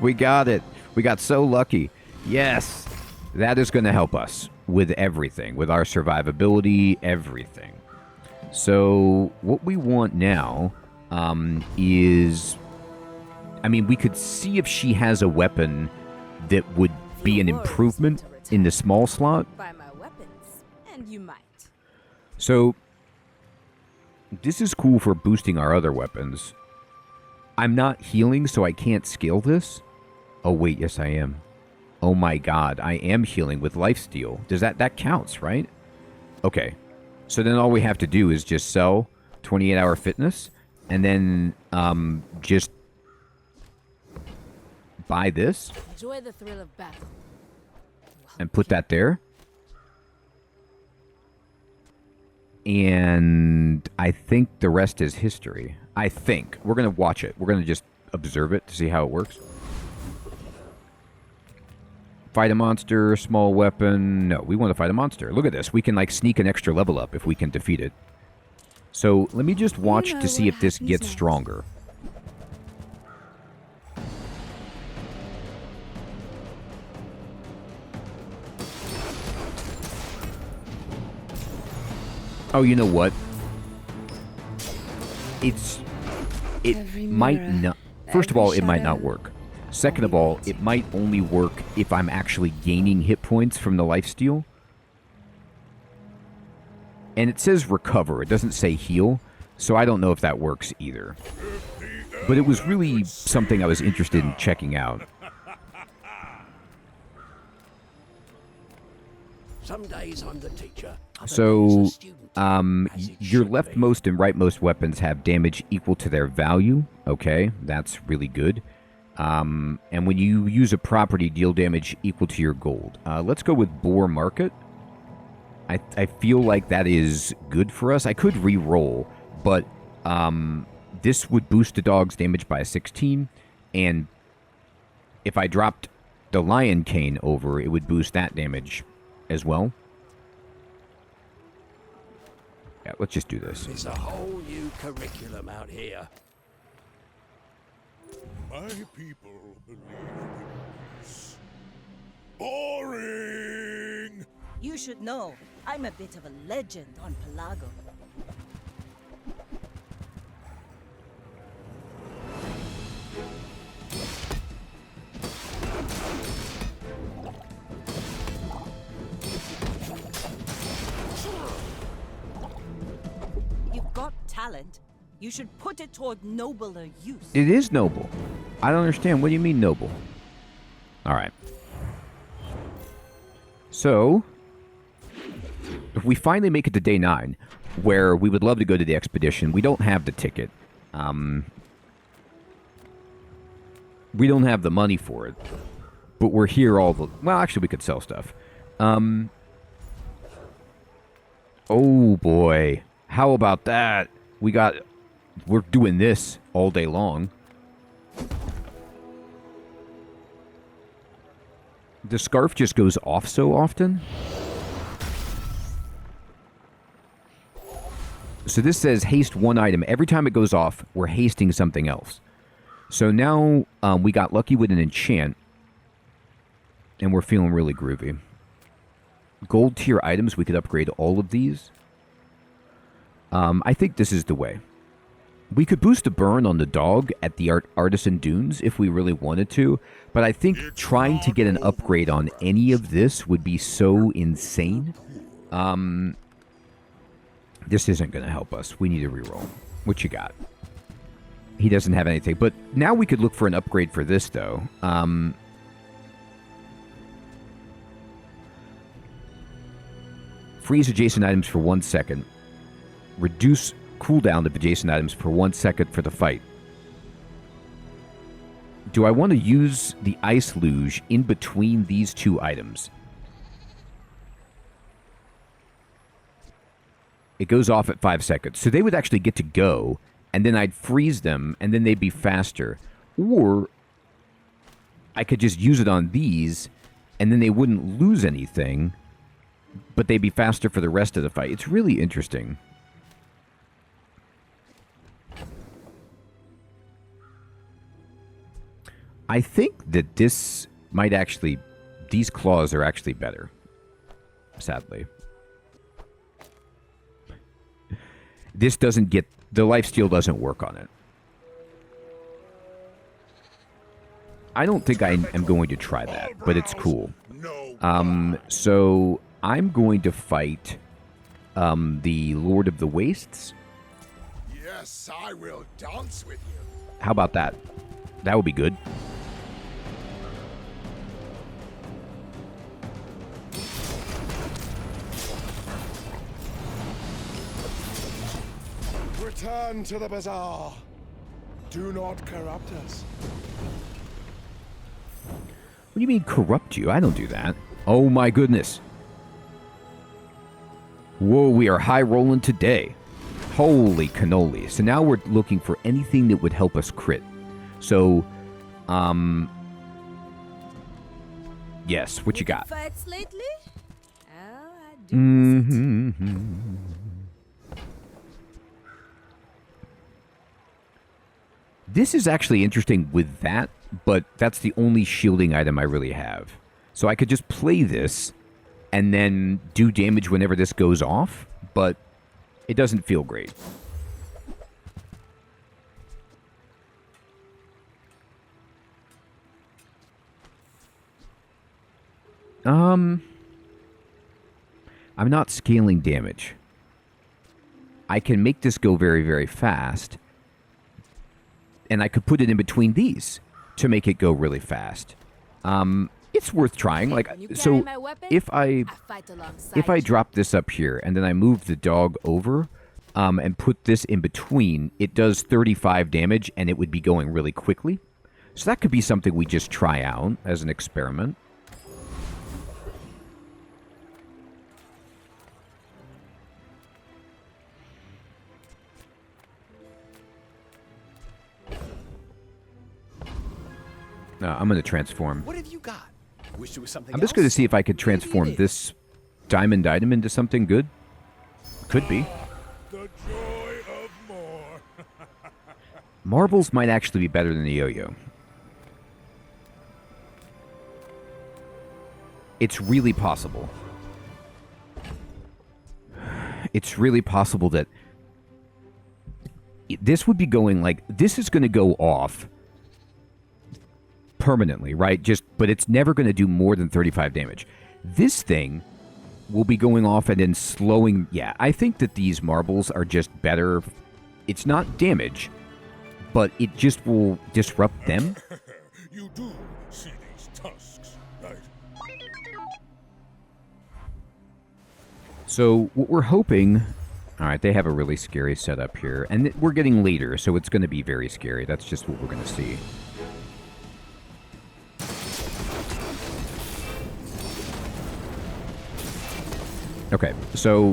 We got it. We got so lucky. Yes. That is going to help us with everything. With our survivability, everything. So, what we want now is... I mean, we could see if she has a weapon that would be an improvement in the small slot. By my weapons, and you might. So, this is cool for boosting our other weapons. I'm not healing, so I can't scale this. Oh, wait, yes, I am. Oh my god, I am healing with lifesteal. Does that counts, right? Okay. So then all we have to do is just sell 28-hour fitness, and then just buy this. Enjoy the thrill of battle. And put that there. And I think the rest is history. I think. We're going to watch it. We're going to just observe it to see how it works. Fight a monster, small weapon. No, we want to fight a monster. Look at this. We can like sneak an extra level up if we can defeat it. So let me just watch to see if this gets stronger. Oh, you know what? It might not. First of all, it might not work. Second of all, it might only work if I'm actually gaining hit points from the lifesteal. And it says recover. It doesn't say heal. So I don't know if that works either. But it was really something I was interested in checking out. Some days I'm the teacher. So, your leftmost and rightmost weapons have damage equal to their value. Okay, that's really good. And when you use a property, deal damage equal to your gold. Let's go with Boar Market. I feel like that is good for us. I could re-roll, but this would boost the dog's damage by 16. And if I dropped the Lion Cane over, it would boost that damage as well. Yeah, let's just do this. It's a whole new curriculum out here. My people believe in peace. Boring! You should know, I'm a bit of a legend on Pelago. You've got talent. You should put it toward nobler use. It is noble. I don't understand. What do you mean noble? All right. So, if we finally make it to day 9, where we would love to go to the expedition, we don't have the ticket. We don't have the money for it. But we're here all the... Well, actually, we could sell stuff. Oh, boy. How about that? We're doing this all day long. The scarf just goes off so often. So this says haste one item. Every time it goes off, we're hasting something else. So now we got lucky with an enchant. And we're feeling really groovy. Gold tier items, we could upgrade all of these. I think this is the way. We could boost the burn on the dog at the Artisan Dunes if we really wanted to, but I think trying to get an upgrade on any of this would be so insane. This isn't going to help us. We need a reroll. What you got? He doesn't have anything, but now we could look for an upgrade for this, though. Freeze adjacent items for 1 second. Reduce cooldown of adjacent items for 1 second for the fight. Do I want to use the Ice Luge in between these two items? It goes off at 5 seconds. So they would actually get to go, and then I'd freeze them, and then they'd be faster. Or I could just use it on these, and then they wouldn't lose anything, but they'd be faster for the rest of the fight. It's really interesting. I think that this might actually... These claws are actually better. Sadly. This doesn't get... The lifesteal doesn't work on it. I don't think I am going to try that, but it's cool. So I'm going to fight the Lord of the Wastes. Yes, I will dance with you. How about that? That would be good. Return to the Bazaar. Do not corrupt us. What do you mean corrupt you? I don't do that. Oh my goodness. Whoa, we are high rolling today. Holy cannoli. So now we're looking for anything that would help us crit. So, yes, what you got? Fights lately? Oh, I do. This is actually interesting with that, but that's the only shielding item I really have. So I could just play this and then do damage whenever this goes off, but it doesn't feel great. I'm not scaling damage. I can make this go very, very fast. And I could put it in between these to make it go really fast. It's worth trying. Like, so if I drop this up here and then I move the dog over and put this in between, it does 35 damage and it would be going really quickly. So that could be something we just try out as an experiment. I'm going to transform. What have you got? Wish it was something I'm just going to see if I could transform this diamond item into something good. Could be. The joy of more. Marbles might actually be better than the yo-yo. It's really possible. It's really possible that this would be going like... This is going to go off permanently, right? But it's never going to do more than 35 damage. This thing will be going off and then slowing. Yeah, I think that these marbles are just better. It's not damage, but it just will disrupt them. You do see these tusks, right? So what we're hoping... All right, they have a really scary setup here. And we're getting later, so it's going to be very scary. That's just what we're going to see. Okay, so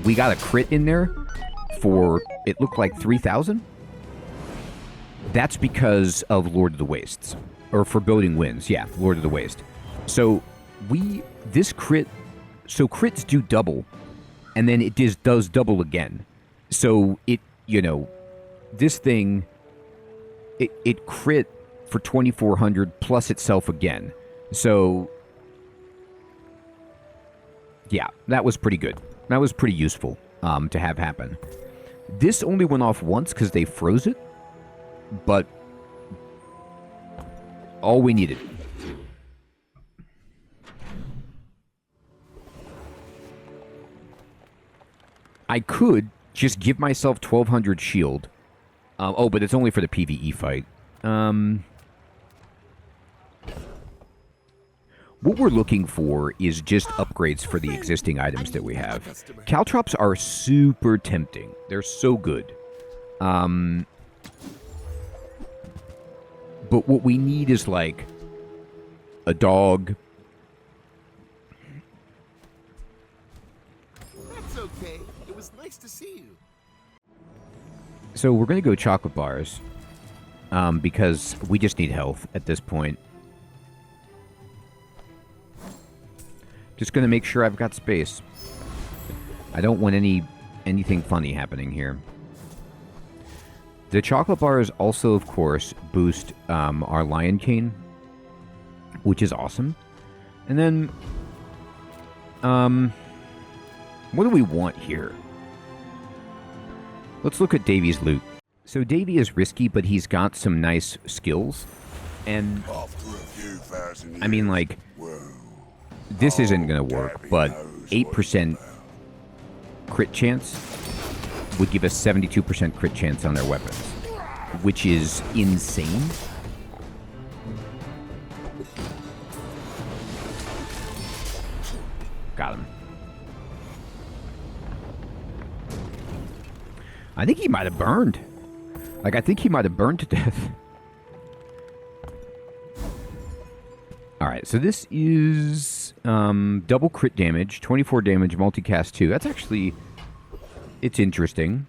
we got a crit in there for, it looked like 3,000. That's because of Lord of the Wastes. Or Foreboding Winds, yeah, Lord of the Waste. So this crit, so crits do double, and then it does double again. So this thing, it crit for 2,400 plus itself again. So... yeah, that was pretty good. That was pretty useful to have happen. This only went off once because they froze it, but all we needed. I could just give myself 1200 shield. Oh, but it's only for the PvE fight. What we're looking for is just upgrades for the existing items that we have. Caltrops are super tempting. They're so good. But what we need is, like, a dog. That's okay. It was nice to see you. So we're going to go chocolate bars. Because we just need health at this point. Just going to make sure I've got space. I don't want anything funny happening here. The chocolate bars also, of course, boost our lion cane, which is awesome. And then, what do we want here? Let's look at Davy's loot. So Davy is risky, but he's got some nice skills. And, I mean, like, this isn't going to work, but 8% crit chance would give us 72% crit chance on their weapons, which is insane. Got him. I think he might have burned. Like, I think he might have burned to death. Alright, so this is double crit damage, 24 damage, multicast 2. That's actually... it's interesting.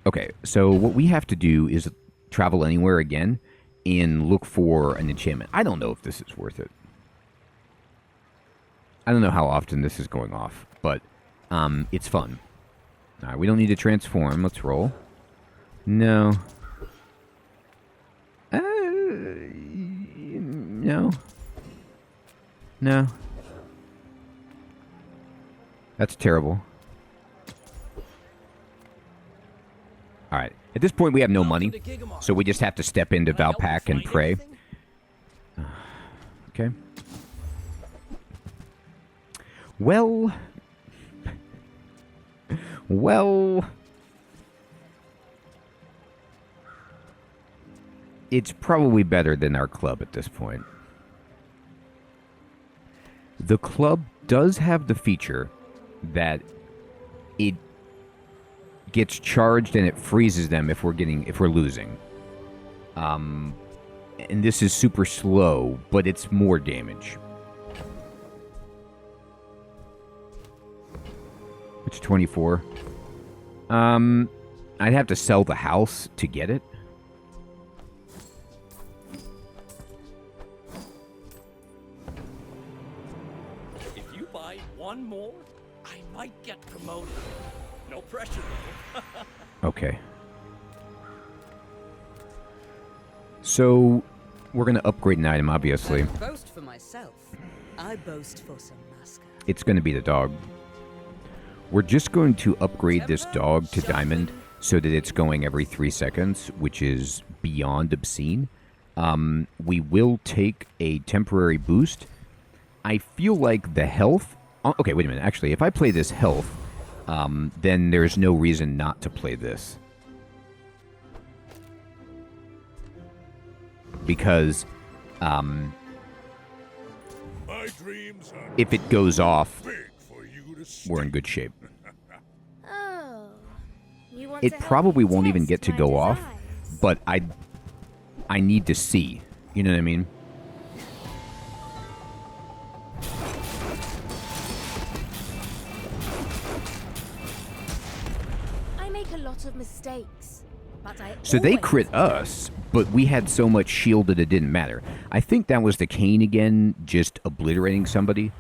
Okay, so what we have to do is travel anywhere again and look for an enchantment. I don't know if this is worth it. I don't know how often this is going off, but it's fun. Alright, we don't need to transform. Let's roll. No. No. No. That's terrible. Alright. At this point, we have no money, so we just have to step into Valpak and pray. Okay. Well... well... it's probably better than our club at this point. The club does have the feature that it gets charged and it freezes them if we're losing. And this is super slow, but it's more damage. It's 24. I'd have to sell the house to get it. One more, I might get promoted. No pressure, though. Okay. So, we're going to upgrade an item, obviously. I don't boast for myself. I boast for some mascot. It's going to be the dog. We're just going to upgrade this dog to diamond so that it's going every 3 seconds, which is beyond obscene. We will take a temporary boost. I feel like the health... okay, wait a minute. Actually, if I play this health, then there's no reason not to play this. Because, if it goes off, we're in good shape. Oh, you want It probably won't even get to go off, but I need to see. You know what I mean? A lot of mistakes, but so they crit us, but we had so much shield that it didn't matter. I think that was the cane again, just obliterating somebody.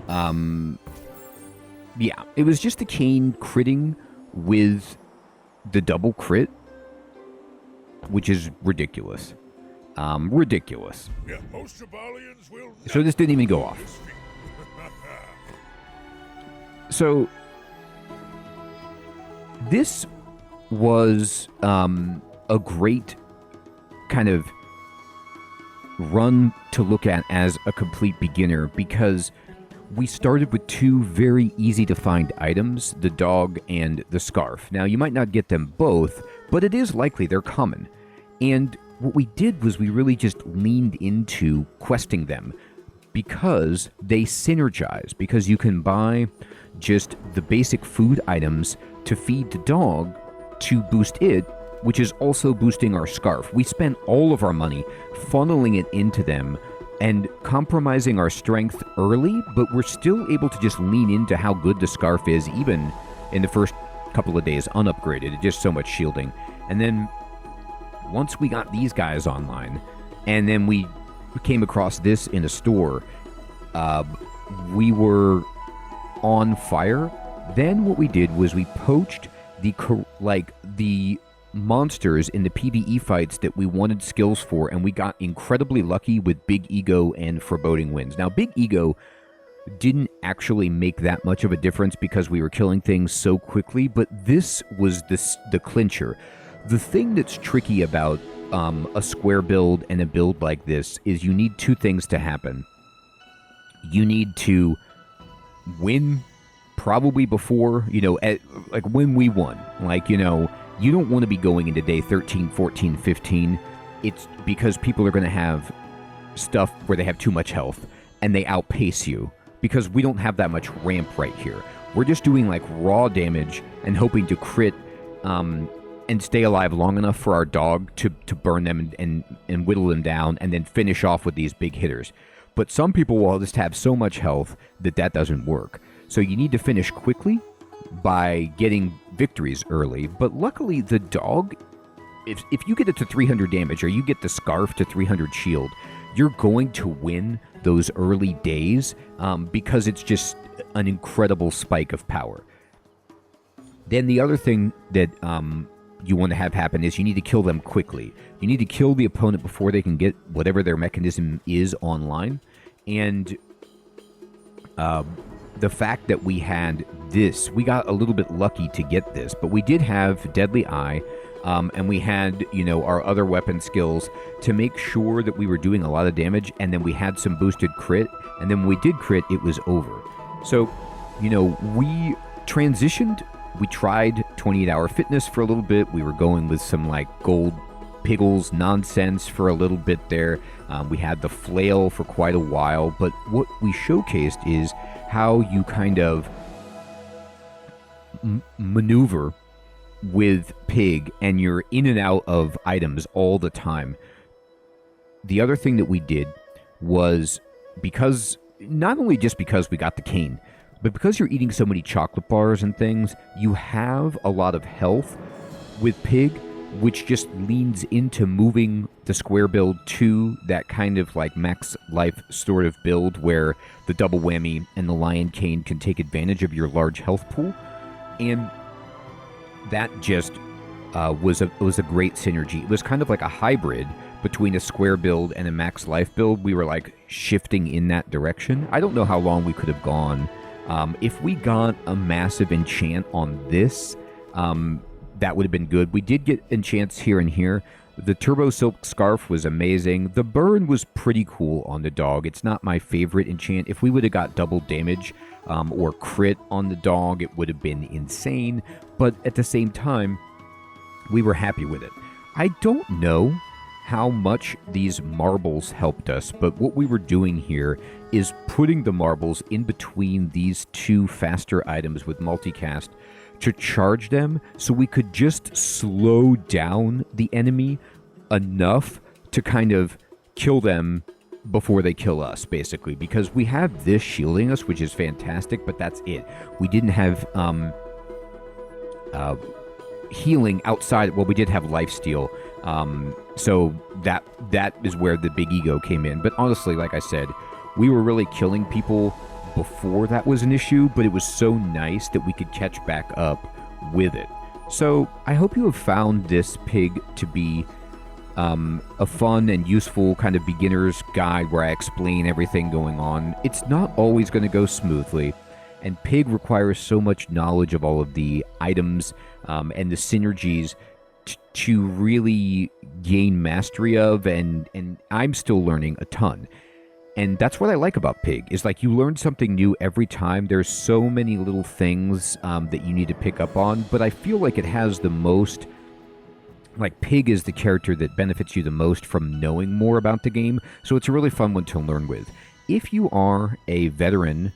Yeah, it was just the cane critting with the double crit, which is ridiculous. Ridiculous. Yeah, most Pygmaliens will so this didn't even go off. So this was a great kind of run to look at as a complete beginner because we started with two very easy to find items, the dog and the scarf. Now, you might not get them both, but it is likely they're common. And what we did was we really just leaned into questing them because they synergize, because you can buy just the basic food items to feed the dog to boost it, which is also boosting our scarf. We spent all of our money funneling it into them and compromising our strength early, but we're still able to just lean into how good the scarf is, even in the first couple of days unupgraded. It's just so much shielding. And then once we got these guys online, and then we came across this in a store, we were on fire. Then what we did was we poached the monsters in the PvE fights that we wanted skills for, and we got incredibly lucky with Big Ego and Foreboding Winds. Now, Big Ego didn't actually make that much of a difference because we were killing things so quickly, but this was the clincher. The thing that's tricky about a square build and a build like this is you need two things to happen. You need to win probably before, like when we won. You don't want to be going into day 13, 14, 15. It's because people are going to have stuff where they have too much health and they outpace you because we don't have that much ramp right here. We're just doing like raw damage and hoping to crit and stay alive long enough for our dog to burn them and whittle them down and then finish off with these big hitters. But some people will just have so much health that doesn't work. So you need to finish quickly by getting victories early, but luckily the dog, if you get it to 300 damage or you get the scarf to 300 shield, you're going to win those early days because it's just an incredible spike of power. Then the other thing that you want to have happen is you need to kill them quickly. You need to kill the opponent before they can get whatever their mechanism is online. And the fact that we had this, we got a little bit lucky to get this, but we did have Deadly Eye, and we had, our other weapon skills to make sure that we were doing a lot of damage, and then we had some boosted crit, and then when we did crit, it was over. So, we transitioned. We tried 28-hour fitness for a little bit. We were going with some, gold piggles nonsense for a little bit there. We had the flail for quite a while, but what we showcased is how you kind of maneuver with Pig, and you're in and out of items all the time. The other thing that we did was, because not only just because we got the cane, but because you're eating so many chocolate bars and things, you have a lot of health with Pig, which just leans into moving the square build to that kind of max life sort of build where the double whammy and the lion cane can take advantage of your large health pool. And that just was a great synergy. It was kind of like a hybrid between a square build and a max life build. We were shifting in that direction. I don't know how long we could have gone. If we got a massive enchant on this, that would have been good. We did get enchants here and here. The Turbo Silk Scarf was amazing. The burn was pretty cool on the dog. It's not my favorite enchant. If we would have got double damage or crit on the dog, it would have been insane. But at the same time, we were happy with it. I don't know how much these marbles helped us, but what we were doing here is putting the marbles in between these two faster items with multicast to charge them so we could just slow down the enemy enough to kind of kill them before they kill us, basically, because we have this shielding us, which is fantastic, but that's it. We didn't have healing outside. Well, we did have lifesteal, so that is where the Big Ego came in. But honestly, like I said, we were really killing people before that was an issue, but it was so nice that we could catch back up with it. So I hope you have found this Pig to be a fun and useful kind of beginner's guide where I explain everything going on. It's not always going to go smoothly, And Pig requires so much knowledge of all of the items and the synergies to really gain mastery of, and I'm still learning a ton. And that's what I like about Pig, is like you learn something new every time. There's so many little things that you need to pick up on, but I feel like it has the most, like Pig is the character that benefits you the most from knowing more about the game, so it's a really fun one to learn with. If you are a veteran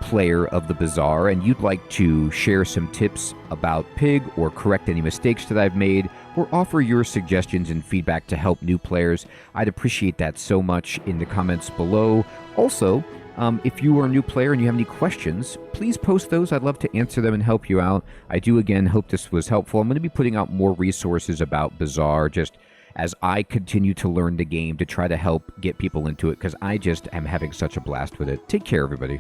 player of the Bazaar and you'd like to share some tips about Pig or correct any mistakes that I've made or offer your suggestions and feedback to help new players, I'd appreciate that so much in the comments below. Also, if you are a new player and you have any questions, please post those. I'd love to answer them and help you out. I do, again, hope this was helpful. I'm going to be putting out more resources about Bazaar just as I continue to learn the game to try to help get people into it, because I just am having such a blast with it. Take care, everybody.